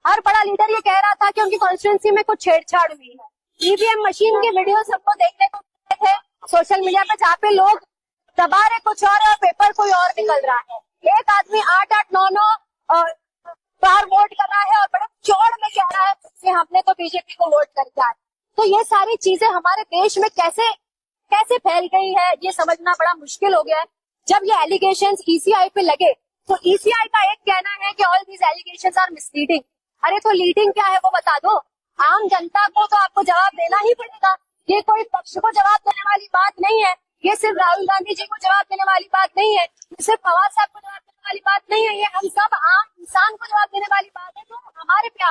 हर बड़ा लीडर ये कह रहा था कि उनकी कॉन्स्टिट्यूंसी में कुछ छेड़छाड़ हुई है। ईवीएम मशीन के वीडियो सबको देखने को मिले थे सोशल मीडिया पे, जहाँ पे लोग दबा रहे कुछ और पेपर कोई और निकल रहा है। एक आदमी 8-8, 9-9 बार वोट कर रहा है और बड़े चौड़ में कह रहा है कि हमने तो बीजेपी को वोट करके आए। तो ये सारी चीजें हमारे देश में कैसे कैसे फैल गई है, ये समझना बड़ा मुश्किल हो गया है। जब ये एलिगेशंस ईसीआई पे लगे तो ईसीआई का एक कहना है कि all these allegations are misleading. अरे तो लीडिंग क्या है वो बता दो। आम जनता को तो आपको जवाब देना ही पड़ेगा। ये कोई पक्ष को जवाब देने वाली बात नहीं है, ये सिर्फ राहुल गांधी जी को जवाब देने वाली बात नहीं है, ये सिर्फ फवाद साहब को जवाब देने वाली बात नहीं है, ये हम सब आम इंसान को जवाब देने वाली बात है। तो हमारे पे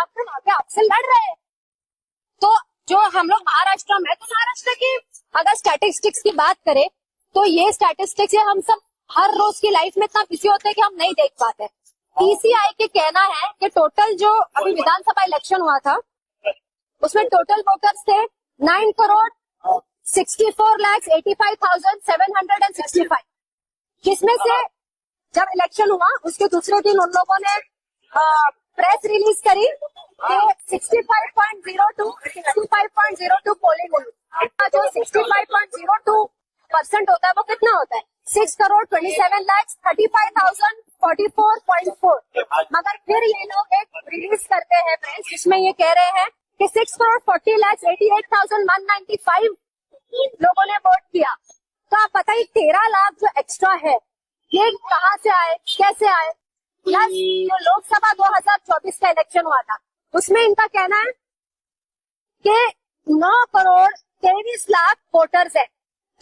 आपसे लड़ रहे हैं। तो जो हम लोग महाराष्ट्र में, तो महाराष्ट्र की अगर स्टैटिस्टिक्स की बात करें तो ये स्टैटिस्टिक्स हम सब हर रोज की लाइफ में इतना बिजी होते हैं कि हम नहीं देख पाते। ईसीआई के कहना है कि टोटल जो अभी विधानसभा इलेक्शन हुआ था उसमें टोटल वोटर्स थे 9,64,85,765, जिसमें से जब इलेक्शन हुआ उसके दूसरे दिन उन लोगों ने प्रेस रिलीज करी कि 65.02 पोलिंग हुई। जो 65.02% होता है वो कितना होता है? 6,27,35,044.4। मगर फिर ये लोग एक रिलीज करते हैं प्रेस जिसमें ये कह रहे हैं कि 6,40,88,195 लोगों ने वोट किया। तो आप बताइए 13 लाख जो एक्स्ट्रा है ये कहाँ से आए, कैसे आए? प्लस जो लोकसभा 2024 का इलेक्शन हुआ था उसमें इनका कहना है कि 9,23,00,000 वोटर्स है,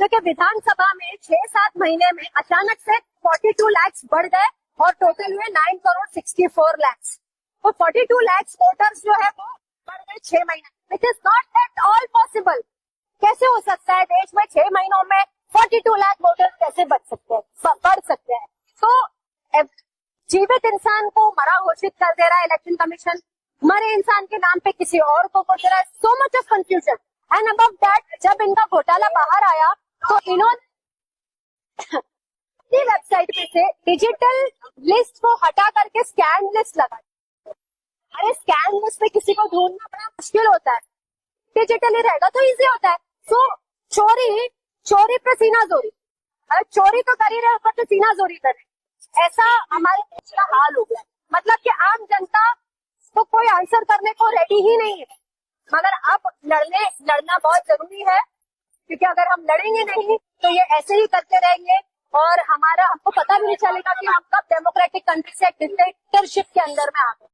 जो कि विधानसभा में 6-7 महीने में अचानक से 42 लाख बढ़ गए और टोटल हुए 9,64,00,000। तो 42 लाख वोटर्स जो है वो बढ़ गए 6 महीने, which is not at all possible. कैसे हो सकता है देश में 6 महीनों में 42 लाख वोटर्स कैसे बढ़ सकते हैं? तो जीवित इंसान को मरा घोषित कर दे रहा है इलेक्शन कमीशन, मरे इंसान के नाम पे किसी और को दे रहा है। So much of confusion and above that जब इनका घोटाला बाहर आया तो इन्होंने अपनी वेबसाइट पे से डिजिटल लिस्ट को हटा करके स्कैन लिस्ट लगा। अरे स्कैन लिस्ट पे किसी को ढूंढना बड़ा मुश्किल होता है, डिजिटली रहेगा तो इजी होता है। सो चोरी पे सीना जोरी, चोरी तो कर ही रहे ऊपर तो सीना जोरी कर रहे। ऐसा हमारे देश का हाल हो गया। मतलब कि आम जनता तो कोई आंसर करने को रेडी ही नहीं है। मगर अब लड़ना बहुत जरूरी है, क्योंकि अगर हम लड़ेंगे नहीं तो ये ऐसे ही करते रहेंगे और हमको पता भी नहीं चलेगा कि हम कब डेमोक्रेटिक कंट्री से डिक्टेटरशिप के अंदर में आ गए।